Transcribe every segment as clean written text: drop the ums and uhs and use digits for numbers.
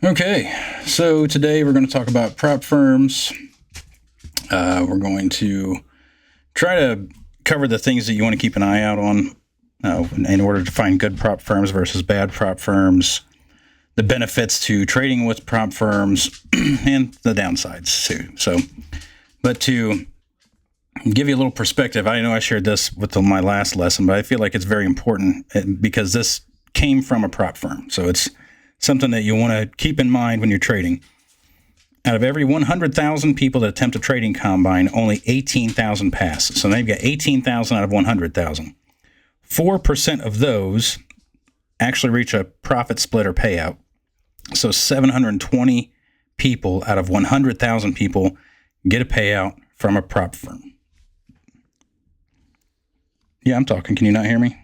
Okay, so today we're going to talk about prop firms. We're going to try to cover the things that you want to keep an eye out on in order to find good prop firms versus bad prop firms, the benefits to trading with prop firms, and the downsides too. But to give you a little perspective, I know I shared this with my last lesson, but I feel like it's very important because this came from a prop firm. So it's something that you want to keep in mind when you're trading. Out of every 100,000 people that attempt a trading combine, only 18,000 pass. So now you've got 18,000 out of 100,000. 4% of those actually reach a profit split or payout. So 720 people out of 100,000 people get a payout from a prop firm. Yeah, I'm talking. Can you not hear me?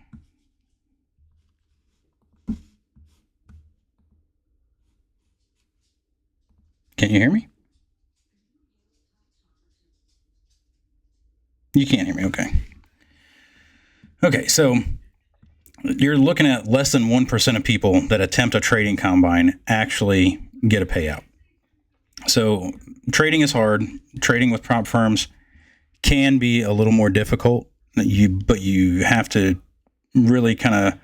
Can you hear me? You can't hear me. Okay. Okay, so you're looking at less than 1% of people that attempt a trading combine actually get a payout. So trading is hard. Trading with prop firms can be a little more difficult. But you have to really kind of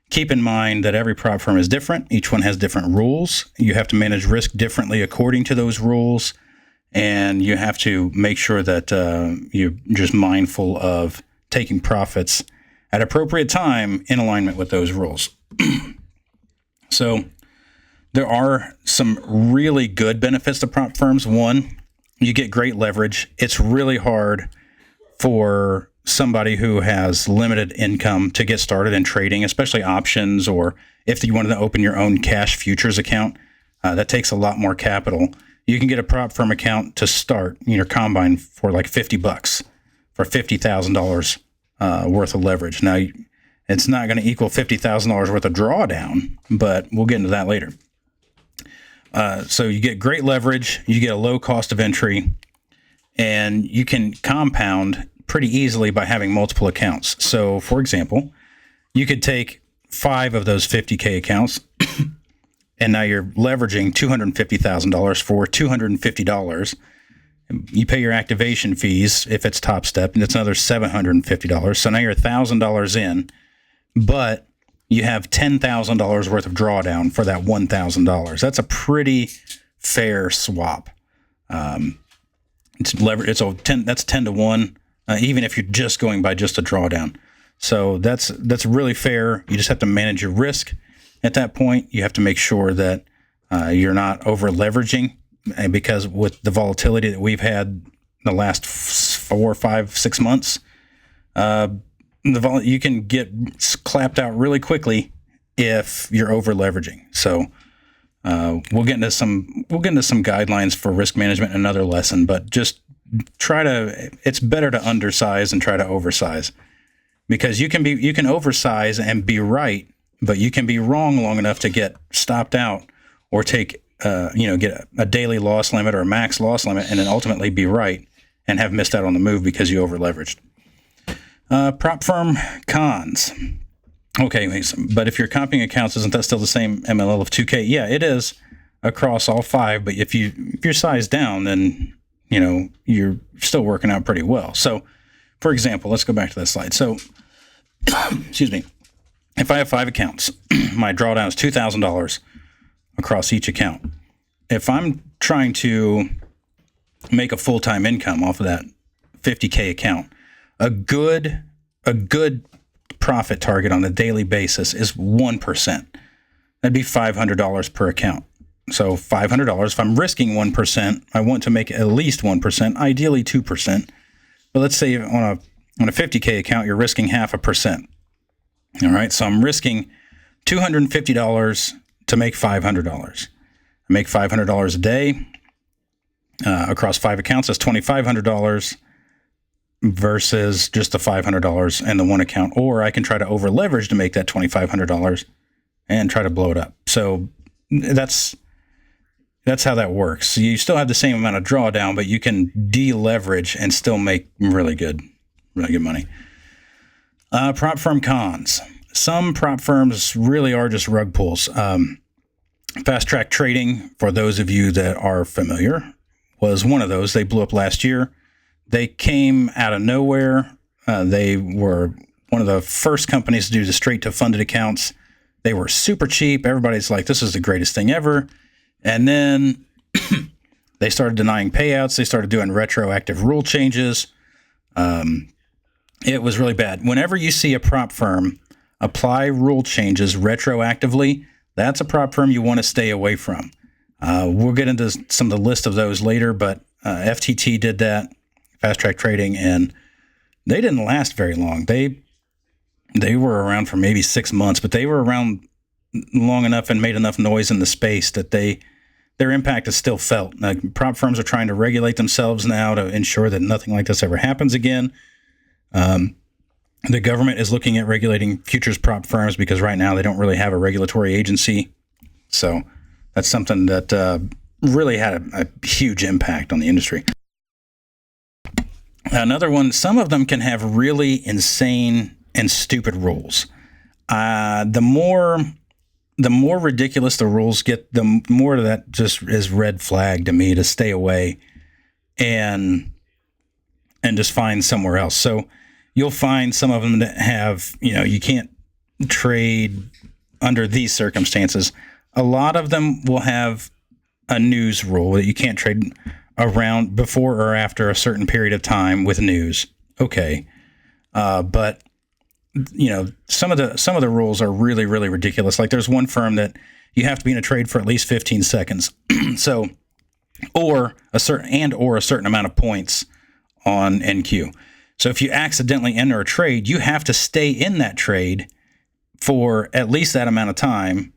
keep in mind that every prop firm is different. Each one has different rules. You have to manage risk differently according to those rules. And you have to make sure that you're just mindful of taking profits at appropriate time in alignment with those rules. So there are some really good benefits to prop firms. One, you get great leverage. It's really hard for somebody who has limited income to get started in trading, especially options, or if you wanted to open your own cash futures account, that takes a lot more capital. You can get a prop firm account to start your combine for like $50 for $50,000 worth of leverage. Now, it's not going to equal $50,000 worth of drawdown, but we'll get into that later. So you get great leverage, you get a low cost of entry, and you can compound pretty easily by having multiple accounts. So, for example, you could take 5 of those 50K accounts, and now you're leveraging $250,000 for $250. You pay your activation fees if it's Top Step, and it's another $750. So now you're $1,000 in, but you have $10,000 worth of drawdown for that $1,000. That's a pretty fair swap. That's 10 to 1. Even if you're just going by just a drawdown. So that's really fair. You just have to manage your risk at that point. You have to make sure that you're not over leveraging, because with the volatility that we've had the last 4, 5, 6 months, you can get clapped out really quickly if you're over leveraging. So we'll get into some guidelines for risk management in another lesson, but just it's better to undersize and try to oversize, because you can oversize and be right, but you can be wrong long enough to get stopped out or take, get a daily loss limit or a max loss limit, and then ultimately be right and have missed out on the move because you over leveraged. Prop firm cons. Okay, but if you're comping accounts, isn't that still the same MLL of 2K? Yeah, it is across all 5, but if you're sized down, then you're still working out pretty well. So, for example, let's go back to that slide. So, excuse me. If I have 5 accounts, my drawdown is $2,000 across each account. If I'm trying to make a full-time income off of that 50K account, a good profit target on a daily basis is 1%. That'd be $500 per account. So $500, if I'm risking 1%, I want to make at least 1%, ideally 2%. But let's say on a 50K account, you're risking 0.5%. All right, so I'm risking $250 to make $500. I make $500 a day across 5 accounts. That's $2,500 versus just the $500 in the one account. Or I can try to over leverage to make that $2,500 and try to blow it up. So that's how that works. So you still have the same amount of drawdown, but you can deleverage and still make really good money. Prop firm cons. Some prop firms really are just rug pulls. Fast Track Trading, for those of you that are familiar, was one of those. They blew up last year. They came out of nowhere. They were one of the first companies to do the straight to funded accounts. They were super cheap. Everybody's like, this is the greatest thing ever. And then they started denying payouts. They started doing retroactive rule changes. It was really bad. Whenever you see a prop firm apply rule changes retroactively, that's a prop firm you want to stay away from. We'll get into some of the list of those later, but FTT did that, Fast Track Trading, and they didn't last very long. They were around for maybe 6 months, but they were around long enough and made enough noise in the space that their impact is still felt. Prop firms are trying to regulate themselves now to ensure that nothing like this ever happens again. The government is looking at regulating futures prop firms because right now they don't really have a regulatory agency. So that's something that really had a huge impact on the industry. Another one, some of them can have really insane and stupid rules. The more ridiculous the rules get, the more that just is red flag to me to stay away and just find somewhere else. So you'll find some of them that have, you can't trade under these circumstances. A lot of them will have a news rule that you can't trade around before or after a certain period of time with news. Okay. But some of the rules are really, really ridiculous. Like there's one firm that you have to be in a trade for at least 15 seconds. So, or a certain amount of points on NQ. So if you accidentally enter a trade, you have to stay in that trade for at least that amount of time.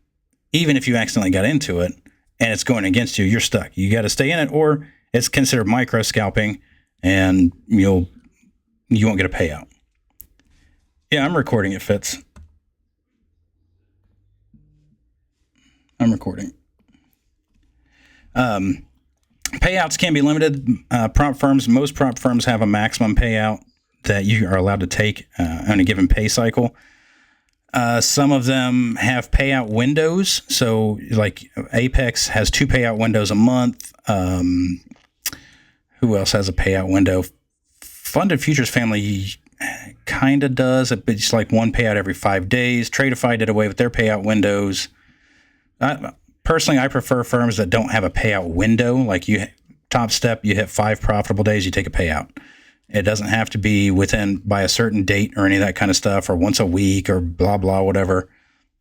Even if you accidentally got into it and it's going against you, you're stuck. You got to stay in it, or it's considered micro scalping, and you won't get a payout. Yeah, I'm recording it, Fitz. I'm recording. Payouts can be limited. Most prop firms have a maximum payout that you are allowed to take on a given pay cycle. Some of them have payout windows. So like Apex has 2 payout windows a month. Who else has a payout window? Funded Futures Family kind of does. It's like 1 payout every 5 days. Tradeify did away with their payout windows. Personally, I prefer firms that don't have a payout window. Like Top Step, you hit 5 profitable days, you take a payout. It doesn't have to be by a certain date or any of that kind of stuff, or once a week or blah, blah, whatever.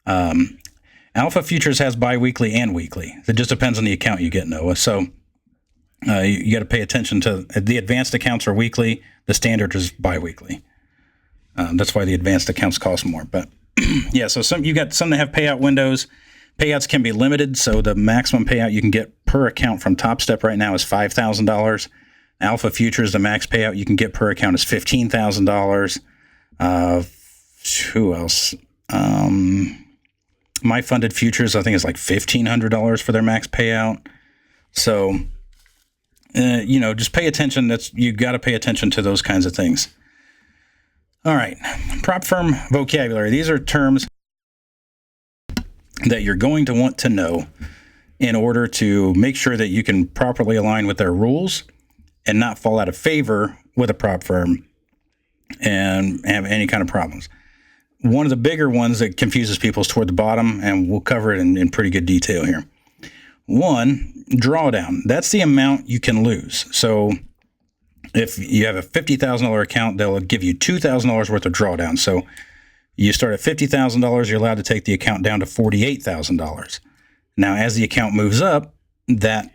Alpha Futures has biweekly and weekly. It just depends on the account you get, Noah. So you got to pay attention to the advanced accounts are weekly. The standard is biweekly. That's why the advanced accounts cost more. But yeah, so you got some that have payout windows. Payouts can be limited. So the maximum payout you can get per account from Top Step right now is $5,000. Alpha Futures, the max payout you can get per account is $15,000. Who else? My Funded Futures, I think, is like $1,500 for their max payout. So, just pay attention. You got to pay attention to those kinds of things. All right, prop firm vocabulary. These are terms that you're going to want to know in order to make sure that you can properly align with their rules and not fall out of favor with a prop firm and have any kind of problems. One of the bigger ones that confuses people is toward the bottom, and we'll cover it in pretty good detail here. One, drawdown. That's the amount you can lose. So if you have a $50,000 account, they'll give you $2,000 worth of drawdown. So you start at $50,000, you're allowed to take the account down to $48,000. Now, as the account moves up, that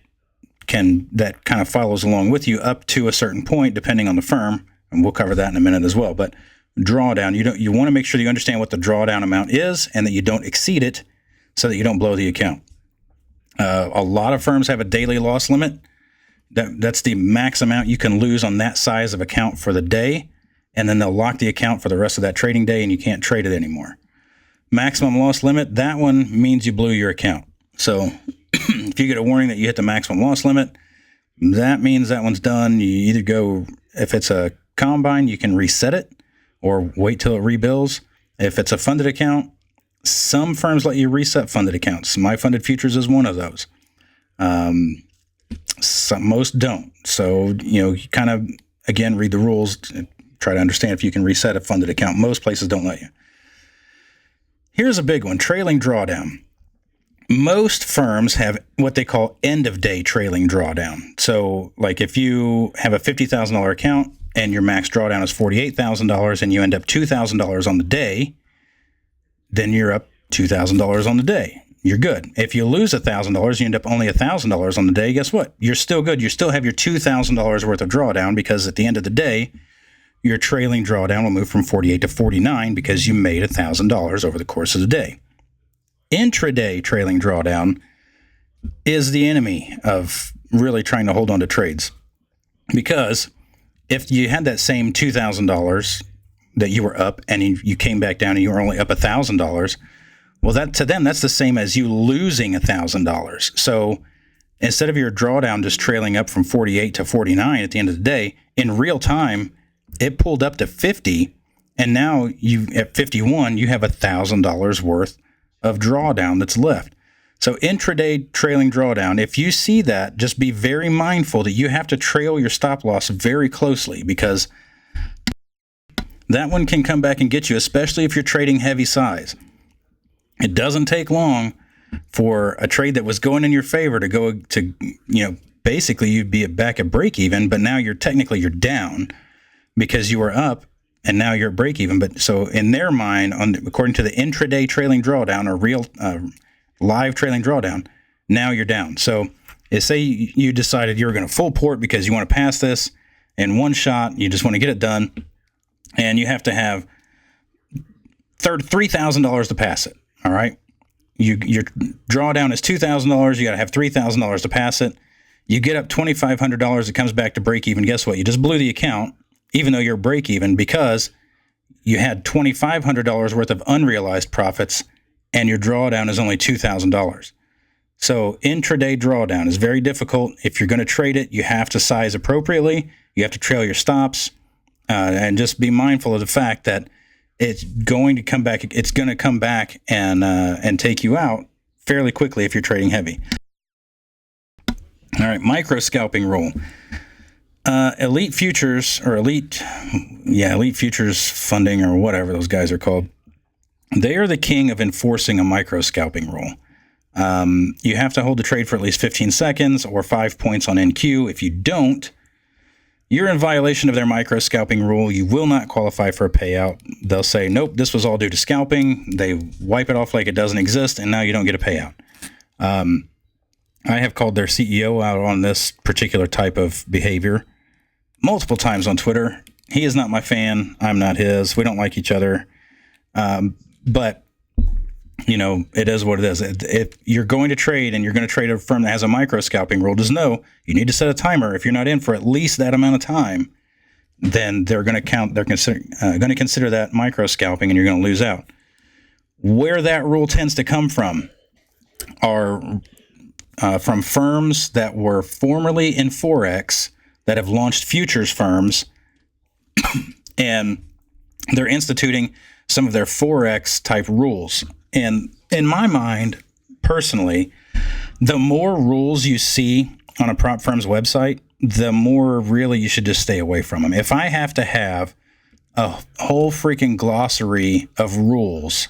kind of follows along with you up to a certain point, depending on the firm, and we'll cover that in a minute as well. But drawdown, you want to make sure that you understand what the drawdown amount is and that you don't exceed it, so that you don't blow the account. A lot of firms have a daily loss limit. That's the max amount you can lose on that size of account for the day, and then they'll lock the account for the rest of that trading day, and you can't trade it anymore. Maximum loss limit, that one means you blew your account. So if you get a warning that you hit the maximum loss limit, that means that one's done. You either go, if it's a combine, you can reset it or wait till it rebuilds. If it's a funded account, Some firms let you reset funded accounts. My Funded Futures is one of those. Most don't. So, you kind of, again, read the rules, try to understand if you can reset a funded account. Most places don't let you. Here's a big one, trailing drawdown. Most firms have what they call end-of-day trailing drawdown. So, like if you have a $50,000 account and your max drawdown is $48,000 and you end up $2,000 on the day, then you're up $2,000 on the day. You're good. If you lose $1,000, you end up only $1,000 on the day. Guess what? You're still good. You still have your $2,000 worth of drawdown, because at the end of the day, your trailing drawdown will move from 48 to 49 because you made $1,000 over the course of the day. Intraday trailing drawdown is the enemy of really trying to hold on to trades, because if you had that same $2,000 that you were up and you came back down and you were only up $1,000, well, that to them, that's the same as you losing $1,000. So instead of your drawdown just trailing up from 48 to 49 at the end of the day, in real time, it pulled up to 50, and now you at 51, you have $1,000 worth of drawdown that's left. So intraday trailing drawdown, if you see that, just be very mindful that you have to trail your stop loss very closely, because that one can come back and get you, especially if you're trading heavy size. It doesn't take long for a trade that was going in your favor to go to, basically you'd be back at break even, but now you're down because you were up and now you're at break even. But so in their mind, according to the intraday trailing drawdown or real live trailing drawdown, now you're down. So say you decided you were going to full port because you want to pass this in one shot, you just want to get it done, and you have to have $3,000 to pass it. All right. Your drawdown is $2,000. You got to have $3,000 to pass it. You get up $2,500. It comes back to break even. Guess what? You just blew the account, even though you're break even, because you had $2,500 worth of unrealized profits and your drawdown is only $2,000. So intraday drawdown is very difficult. If you're going to trade it, you have to size appropriately. You have to trail your stops, and just be mindful of the fact that it's going to come back. It's going to come back and take you out fairly quickly if you're trading heavy. All right, micro scalping rule. Elite Futures or Elite Futures Funding or whatever those guys are called. They are the king of enforcing a micro scalping rule. You have to hold the trade for at least 15 seconds or 5 points on NQ. If you don't, you're in violation of their micro scalping rule. You will not qualify for a payout. They'll say, nope, this was all due to scalping. They wipe it off like it doesn't exist, and now you don't get a payout. I have called their CEO out on this particular type of behavior multiple times on Twitter. He is not my fan. I'm not his. We don't like each other. But it is what it is. If you're going to trade and you're going to trade a firm that has a micro scalping rule, just know you need to set a timer. If you're not in for at least that amount of time, then they're going to count. They're going to consider that micro scalping, and you're going to lose out. Where that rule tends to come from are from firms that were formerly in Forex that have launched futures firms, and they're instituting some of their Forex type rules. And in my mind, personally, the more rules you see on a prop firm's website, the more really you should just stay away from them. If I have to have a whole freaking glossary of rules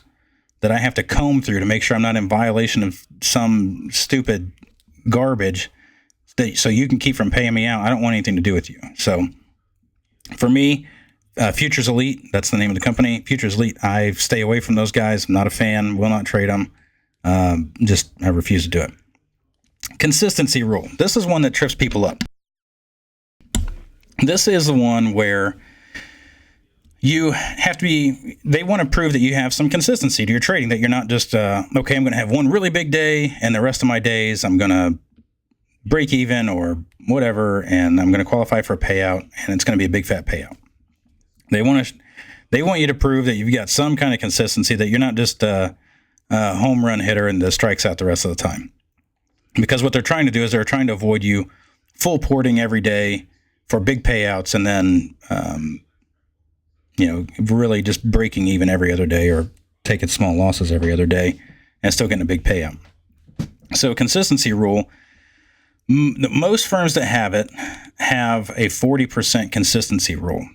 that I have to comb through to make sure I'm not in violation of some stupid garbage so you can keep from paying me out, I don't want anything to do with you. So for me, Futures Elite, that's the name of the company. Futures Elite, I stay away from those guys. I'm not a fan, will not trade them. I refuse to do it. Consistency rule. This is one that trips people up. This is the one where you have to be, they want to prove that you have some consistency to your trading, that you're not just, okay, I'm going to have one really big day and the rest of my days I'm going to break even or whatever, and I'm going to qualify for a payout, and it's going to be a big fat payout. They want you to prove that you've got some kind of consistency, that you're not just a home run hitter and strikes out the rest of the time. Because what they're trying to do is they're trying to avoid you full porting every day for big payouts and then, really just breaking even every other day or taking small losses every other day and still getting a big payout. So consistency rule, most firms that have it have a 40% consistency rule.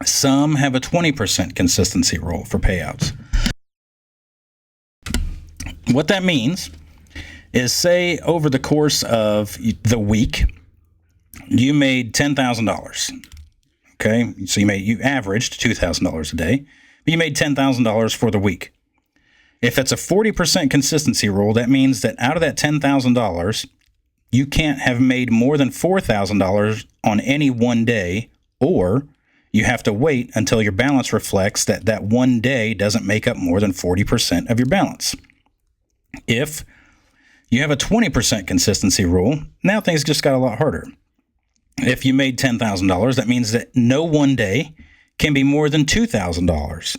Some have a 20% consistency rule for payouts. What that means is, say over the course of the week, you made $10,000. Okay, so you averaged $2,000 a day, but you made $10,000 for the week. If it's a 40% consistency rule, that means that out of that $10,000, you can't have made more than $4,000 on any one day, or you have to wait until your balance reflects that that one day doesn't make up more than 40% of your balance. If you have a 20% consistency rule, now things just got a lot harder. If you made $10,000, that means that no one day can be more than $2,000.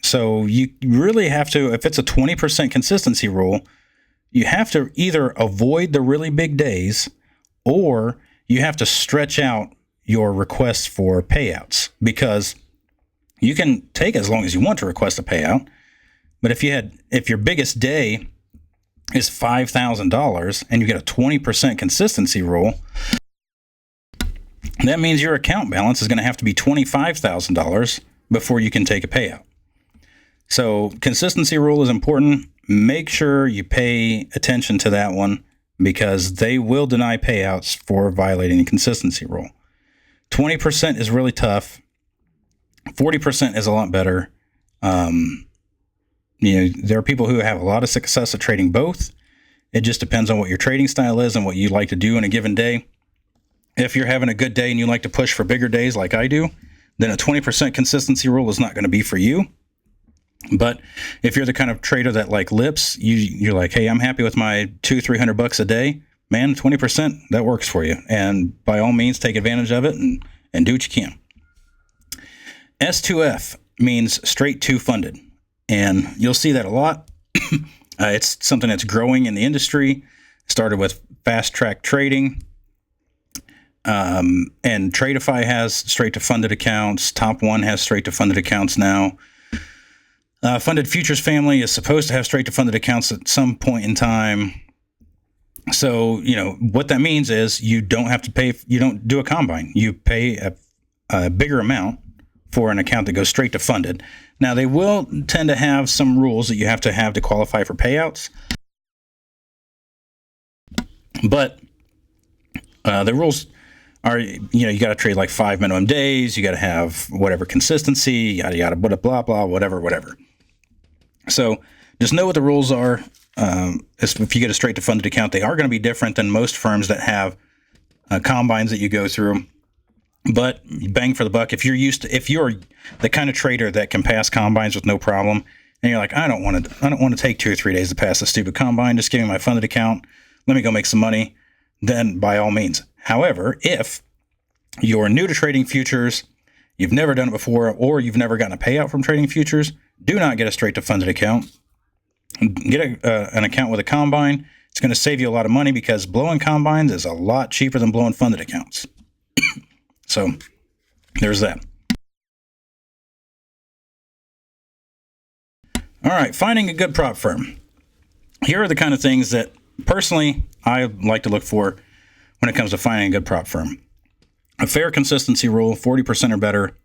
So you really have to, if it's a 20% consistency rule, you have to either avoid the really big days, or you have to stretch out your requests for payouts, because you can take as long as you want to request a payout. But if your biggest day is $5,000 and you get a 20% consistency rule, that means your account balance is going to have to be $25,000 before you can take a payout. So consistency rule is important. Make sure you pay attention to that one, because they will deny payouts for violating the consistency rule. 20% is really tough. 40% is a lot better. There are people who have a lot of success at trading both. It just depends on what your trading style is and what you like to do in a given day. If you're having a good day and you like to push for bigger days like I do, then a 20% consistency rule is not going to be for you. But if you're the kind of trader that like lips, you're like, hey, I'm happy with my $200-300 a day, man, 20%, that works for you. And by all means, take advantage of it and do what you can. S2F means straight to funded. And you'll see that a lot. It's something that's growing in the industry. Started with fast track trading. And Tradeify has straight to funded accounts. Top One has straight to funded accounts now. Funded Futures Family is supposed to have straight to funded accounts at some point in time. So, what that means is you don't have to pay, you don't do a combine. You pay a bigger amount for an account that goes straight to funded. Now, they will tend to have some rules that you have to qualify for payouts. But the rules are, you got to trade like 5 minimum days. You got to have whatever consistency, yada, yada, blah, blah, whatever. So just know what the rules are. If you get a straight to funded account, they are going to be different than most firms that have combines that you go through. But bang for the buck, if you're the kind of trader that can pass combines with no problem, and you're like, I don't want to take 2 or 3 days to pass a stupid combine, just give me my funded account, let me go make some money, then by all means. However, if you're new to trading futures, you've never done it before, or you've never gotten a payout from trading futures, do not get a straight to funded account. Get an account with a combine. It's going to save you a lot of money, because blowing combines is a lot cheaper than blowing funded accounts. So there's that. All right, finding a good prop firm. Here are the kind of things that personally I like to look for when it comes to finding a good prop firm. A fair consistency rule, 40% or better.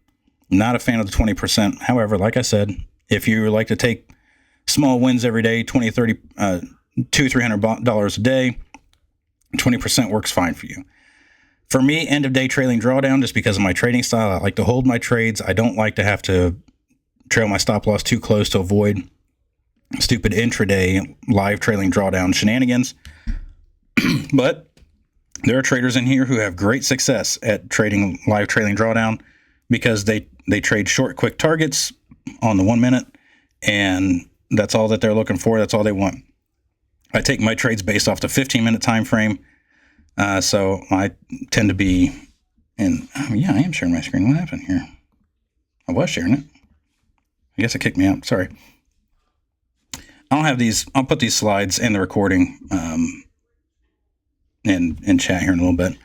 Not a fan of the 20%. However, like I said, if you like to take small wins every day, $20, $30, $200-300 a day, 20% works fine for you. For me, end of day trailing drawdown, just because of my trading style, I like to hold my trades. I don't like to have to trail my stop loss too close to avoid stupid intraday live trailing drawdown shenanigans. But there are traders in here who have great success at trading live trailing drawdown, because they trade short, quick targets on the 1 minute, and that's all that they're looking for. That's all they want. I take my trades based off the 15-minute time frame. So I tend to be in, I am sharing my screen. What happened here? I was sharing it. I guess it kicked me out. Sorry. I'll put these slides in the recording, in chat here in a little bit.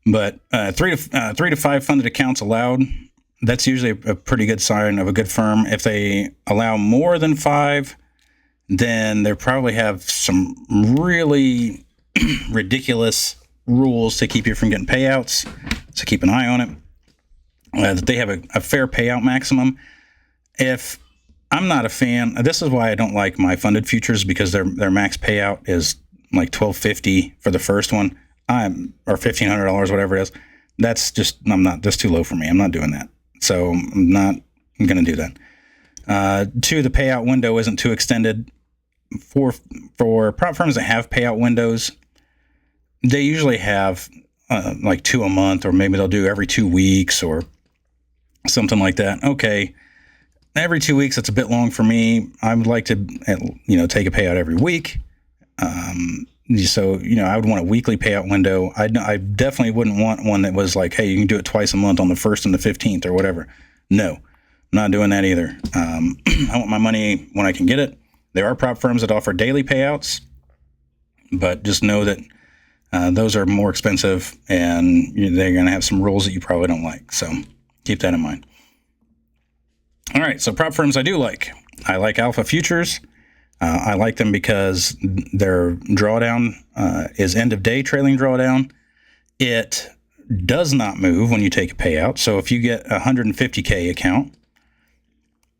But 3 to 5 funded accounts allowed. that's usually a pretty good sign of a good firm. If they allow more than 5, then they probably have some really ridiculous rules to keep you from getting payouts. So keep an eye on it. That they have a fair payout maximum. If I'm not a fan, this is why I don't like my funded futures, because their max payout is like $1,250 for the first one, or $1,500, whatever it is. That's too low for me. I'm not doing that. So I'm going to do that. 2, the payout window isn't too extended. For prop firms that have payout windows, they usually have like 2 a month, or maybe they'll do every 2 weeks or something like that. Okay, every 2 weeks, that's a bit long for me. I would like to, take a payout every week. So, I would want a weekly payout window. I definitely wouldn't want one that was like, hey, you can do it twice a month on the 1st and the 15th or whatever. No, I'm not doing that either. I want my money when I can get it. There are prop firms that offer daily payouts, but just know that those are more expensive, and they're going to have some rules that you probably don't like. So keep that in mind. All right, so prop firms I do like. I like Alpha Futures. I like them because their drawdown is end-of-day trailing drawdown. It does not move when you take a payout. So if you get a $150K account,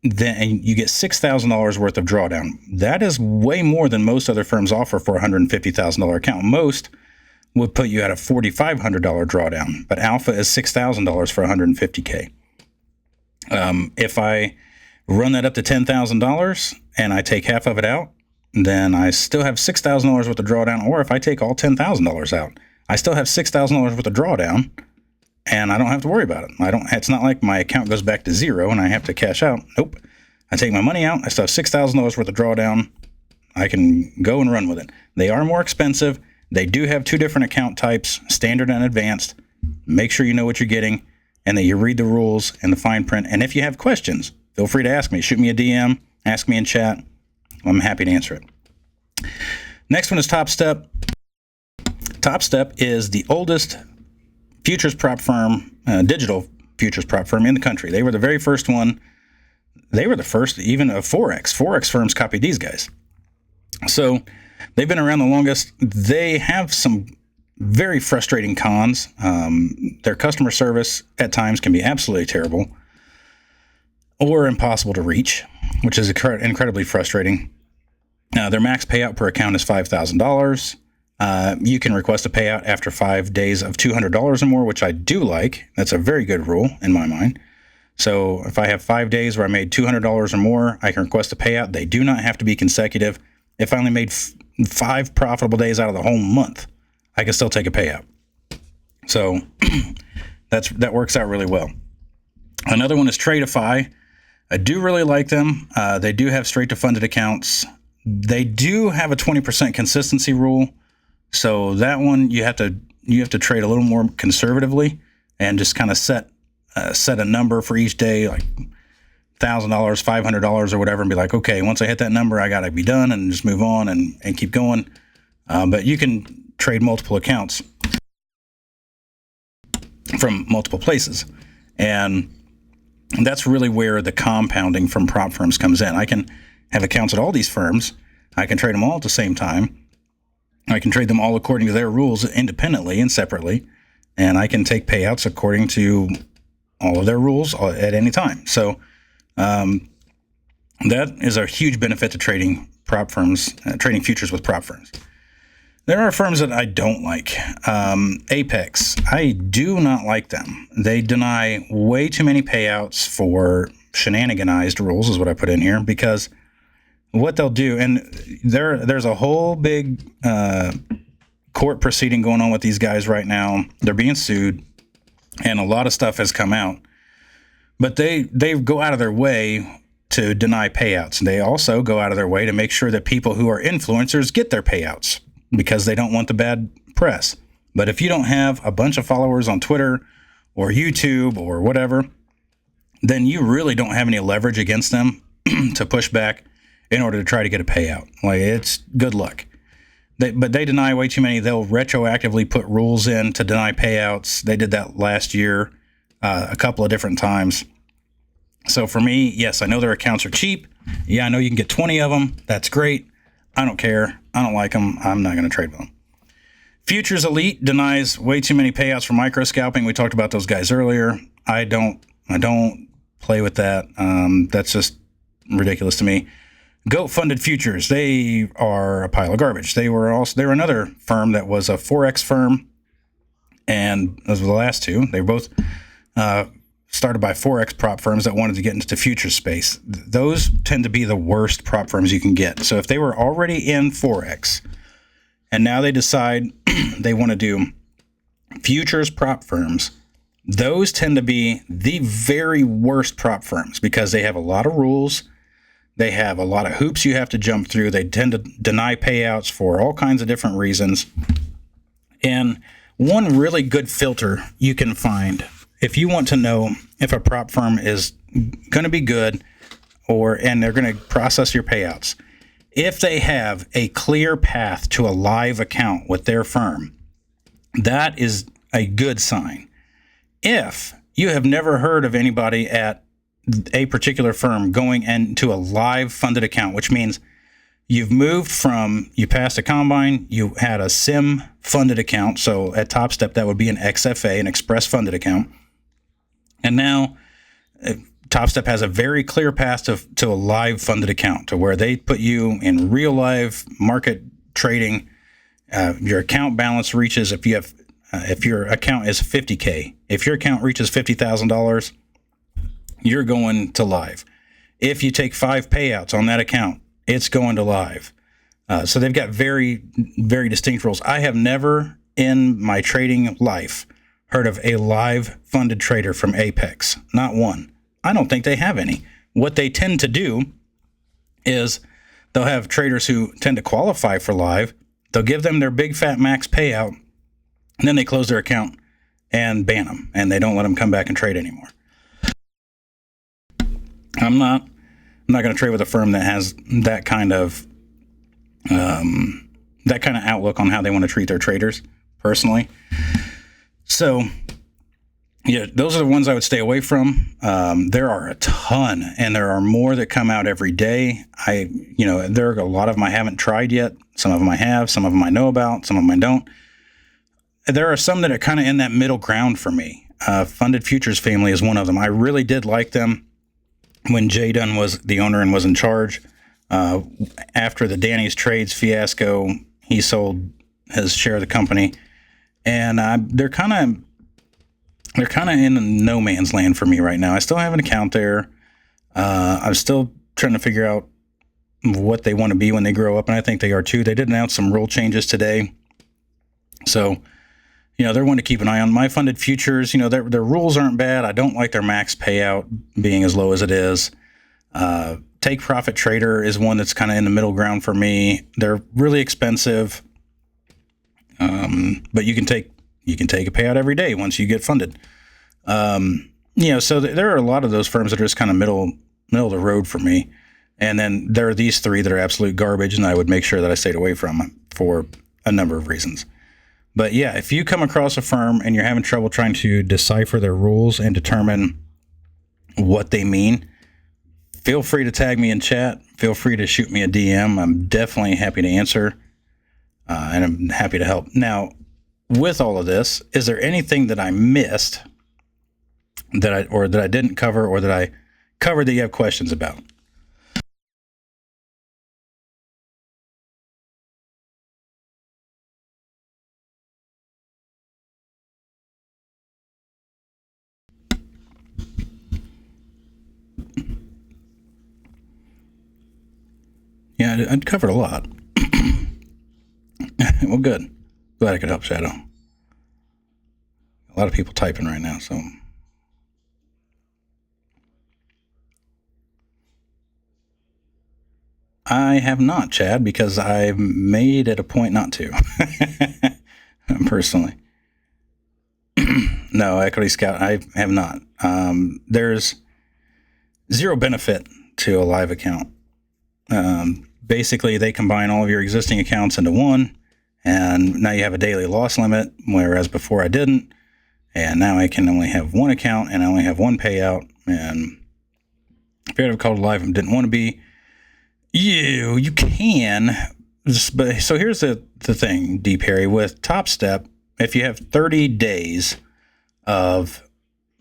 then you get $6,000 worth of drawdown. That is way more than most other firms offer for a $150,000 account. Most would put you at a $4,500 drawdown, but Alpha is $6,000 for $150K. If I run that up to $10,000 and I take half of it out, then I still have $6,000 worth of drawdown. Or if I take all $10,000 out, I still have $6,000 worth of drawdown, and I don't have to worry about it. It's not like my account goes back to zero and I have to cash out. Nope. I take my money out. I still have $6,000 worth of drawdown. I can go and run with it. They are more expensive. They do have 2 different account types, standard and advanced. Make sure you know what you're getting and that you read the rules and the fine print. And if you have questions, feel free to ask me. Shoot me a DM, ask me in chat. I'm happy to answer it. Next one is Top Step. Top Step is the oldest futures prop firm, digital futures prop firm in the country. They were the very first one. They were the first even of Forex. Forex firms copied these guys. So they've been around the longest. They have some very frustrating cons. Their customer service at times can be absolutely terrible or impossible to reach, which is incredibly frustrating. Their max payout per account is $5,000. You can request a payout after 5 days of $200 or more, which I do like. That's a very good rule in my mind. So if I have 5 days where I made $200 or more, I can request a payout. They do not have to be consecutive. If I only made 5 profitable days out of the whole month, I can still take a payout. So that works out really well. Another one is Tradeify. I do really like them. They do have straight to funded accounts. They do have a 20% consistency rule. So that one you have to trade a little more conservatively and just kind of set a number for each day, like $1,000, $500 or whatever, and be like, okay, once I hit that number, I got to be done and just move on and keep going. But you can trade multiple accounts from multiple places. And that's really where the compounding from prop firms comes in. I can have accounts at all these firms. I can trade them all at the same time. I can trade them all according to their rules independently and separately. And I can take payouts according to all of their rules at any time. So that is a huge benefit to trading prop firms, trading futures with prop firms. There are firms that I don't like. Apex, I do not like them. They deny way too many payouts for shenaniganized rules, is what I put in here, because what they'll do, and there's a whole big court proceeding going on with these guys right now. They're being sued, and a lot of stuff has come out. But they go out of their way to deny payouts. They also go out of their way to make sure that people who are influencers get their payouts, because they don't want the bad press. But if you don't have a bunch of followers on Twitter or YouTube or whatever, then you really don't have any leverage against them to push back in order to try to get a payout. Like, it's good luck. But they deny way too many. They'll retroactively put rules in to deny payouts. They did that last year a couple of different times. So for me, yes, I know their accounts are cheap. Yeah, I know you can get 20 of them. That's great. I don't care. I don't like them. I'm not going to trade with them. Futures Elite denies way too many payouts for micro scalping. We talked about those guys earlier. I don't play with that. That's just ridiculous to me. Goat Funded Futures, they are a pile of garbage. They were another firm that was a Forex firm, and those were the last two. They were both started by Forex prop firms that wanted to get into the futures space. Those tend to be the worst prop firms you can get. So if they were already in Forex and now they decide they want to do futures prop firms, those tend to be the very worst prop firms because they have a lot of rules. They have a lot of hoops you have to jump through. They tend to deny payouts for all kinds of different reasons. And one really good filter you can find if you want to know if a prop firm is going to be good and they're going to process your payouts, if they have a clear path to a live account with their firm, that is a good sign. If you have never heard of anybody at a particular firm going into a live funded account, which means you passed a combine, you had a SIM funded account. So at Top Step, that would be an XFA, an express funded account. And now Top Step has a very clear path to a live funded account to where they put you in real live market trading. Your account balance reaches, if your account is $50K, if your account reaches $50,000, you're going to live. If you take 5 payouts on that account, it's going to live. So they've got very, very distinct rules. I have never in my trading life heard of a live funded trader from Apex. Not one. I don't think they have any. What they tend to do is they'll have traders who tend to qualify for live. They'll give them their big fat max payout, and then they close their account and ban them, and they don't let them come back and trade anymore. I'm not going to trade with a firm that has that kind of outlook on how they want to treat their traders, personally. So, yeah, those are the ones I would stay away from. There are a ton, and there are more that come out every day. There are a lot of them I haven't tried yet. Some of them I have, some of them I know about, some of them I don't. There are some that are kind of in that middle ground for me. Funded Futures Family is one of them. I really did like them when Jay Dunn was the owner and was in charge. After the Danny's Trades fiasco, he sold his share of the company. And they're kind of in no man's land for me right now. I still have an account there. I'm still trying to figure out what they want to be when they grow up, and I think they are too. They did announce some rule changes today. So, they're one to keep an eye on. My Funded Futures, their rules aren't bad. I don't like their max payout being as low as it is. Take Profit Trader is one that's kind of in the middle ground for me. They're really expensive. But you can take a payout every day once you get funded. So there are a lot of those firms that are just kind of middle of the road for me. And then there are these 3 that are absolute garbage, and I would make sure that I stayed away from for a number of reasons. But yeah, if you come across a firm and you're having trouble trying to decipher their rules and determine what they mean, feel free to tag me in chat. Feel free to shoot me a DM. I'm definitely happy to answer. And I'm happy to help. Now, with all of this, is there anything that I missed that I didn't cover, or that I covered that you have questions about? Yeah, I covered a lot. Well, good. Glad I could help, Shadow. A lot of people typing right now, so. I have not, Chad, because I've made it a point not to. Personally. No, Equity Scout, I have not. There's zero benefit to a live account. Basically, they combine all of your existing accounts into one, and now you have a daily loss limit, whereas before I didn't. And now I can only have one account, and I only have one payout, and If you had a call to live and didn't want to be, you can. But so here's the thing, D. Perry, with Top Step, if you have 30 days of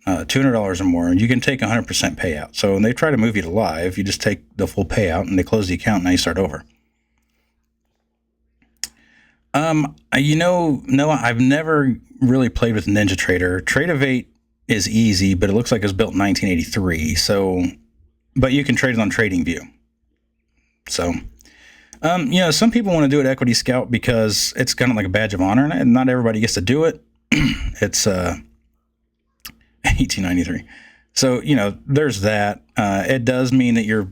$200 or more, you can take 100% payout. So when they try to move you to live, you just take the full payout and they close the account and now you start over. Noah, I've never really played with NinjaTrader. Tradovate is easy, but it looks like it was built in 1983. So, but you can trade it on TradingView. So, some people want to do it Equity Scout because it's kind of like a badge of honor, and not everybody gets to do it. It's 1893. So, there's that. It does mean that you're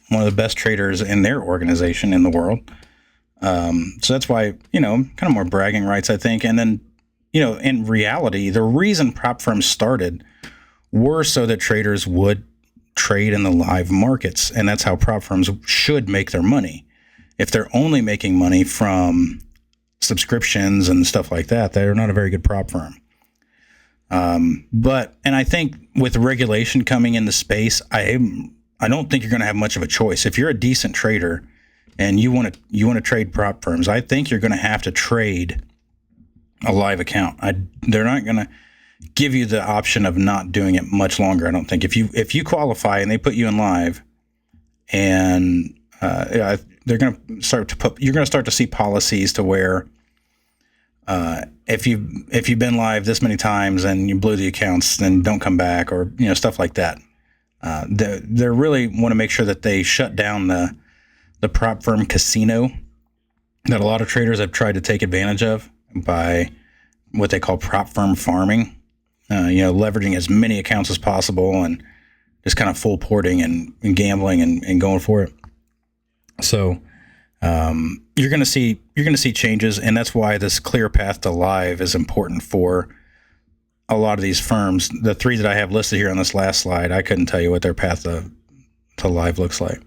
one of the best traders in their organization in the world. So that's why, kind of more bragging rights, I think. And then, in reality, the reason prop firms started were so that traders would trade in the live markets. And that's how prop firms should make their money. If they're only making money from subscriptions and stuff like that, they're not a very good prop firm. And I think with regulation coming into space, I don't think you're going to have much of a choice. If you're a decent trader and you want to trade prop firms, I think you're going to have to trade a live account. They're not going to give you the option of not doing it much longer. I don't think if you qualify and they put you in live, and they're going to you're going to start to see policies to where if you've been live this many times and you blew the accounts, then don't come back, or stuff like that. They really want to make sure that they shut down the prop firm casino that a lot of traders have tried to take advantage of by what they call prop firm farming, leveraging as many accounts as possible and just kind of full porting and gambling and going for it. So you're going to see changes, and that's why this clear path to live is important for a lot of these firms. The three that I have listed here on this last slide, I couldn't tell you what their path to live looks like.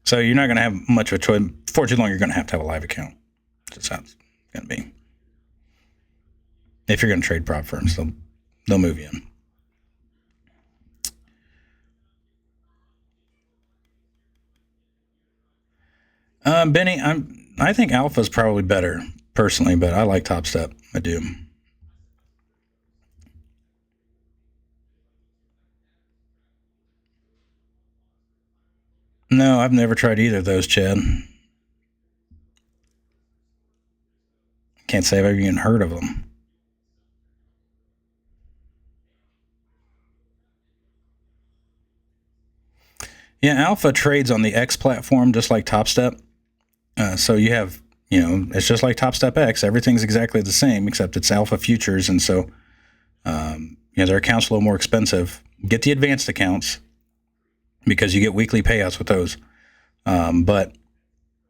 So you're not going to have much of a choice. For too long, you're going to have a live account. That's how it's going to be. If you're going to trade prop firms, they'll move you in. Benny, I think Alpha is probably better personally, but I like Top Step. I do. No, I've never tried either of those, Chad. Can't say I've even heard of them. Yeah, Alpha trades on the X platform just like Top Step. So you have, it's just like Top Step X. Everything's exactly the same, except it's Alpha futures. And so, their accounts are a little more expensive. Get the advanced accounts because you get weekly payouts with those. But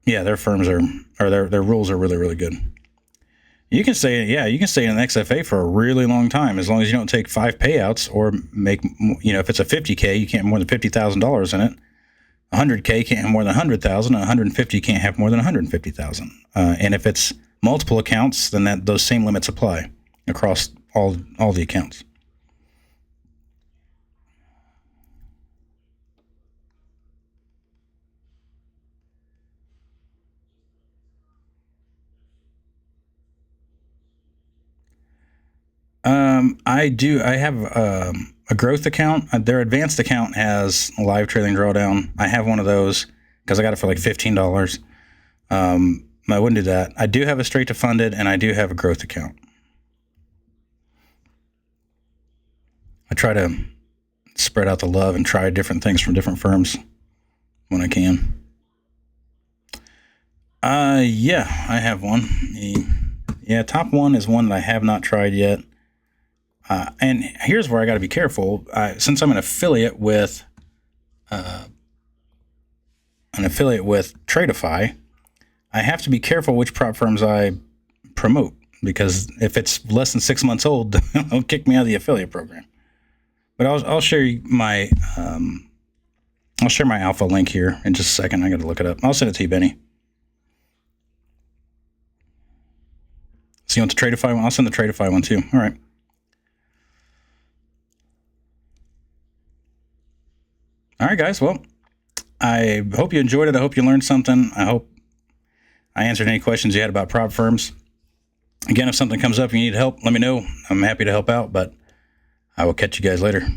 yeah, their firms their rules are really, really good. You can stay in an XFA for a really long time as long as you don't take 5 payouts or make, if it's a 50K, you can't have more than $50,000 in it. 100K can't have more than 100,000. 150 can't have more than 150,000. And if it's multiple accounts, then those same limits apply across all the accounts. I do. I have a growth account. Their advanced account has a live trailing drawdown. I have one of those because I got it for like $15. I wouldn't do that. I do have a straight to funded, and I do have a growth account. I try to spread out the love and try different things from different firms when I can. Yeah, I have one. Top One is one that I have not tried yet. And here's where I got to be careful. Since I'm an affiliate with Tradeify, I have to be careful which prop firms I promote, because if it's less than 6 months old, they'll kick me out of the affiliate program. But I'll share my Alpha link here in just a second. I got to look it up. I'll send it to you, Benny. So you want the Tradeify one? I'll send the Tradeify one too. All right. right, guys. Well, I hope you enjoyed it. I hope you learned something. I hope I answered any questions you had about prop firms. Again, if something comes up and you need help, let me know. I'm happy to help out, but I will catch you guys later.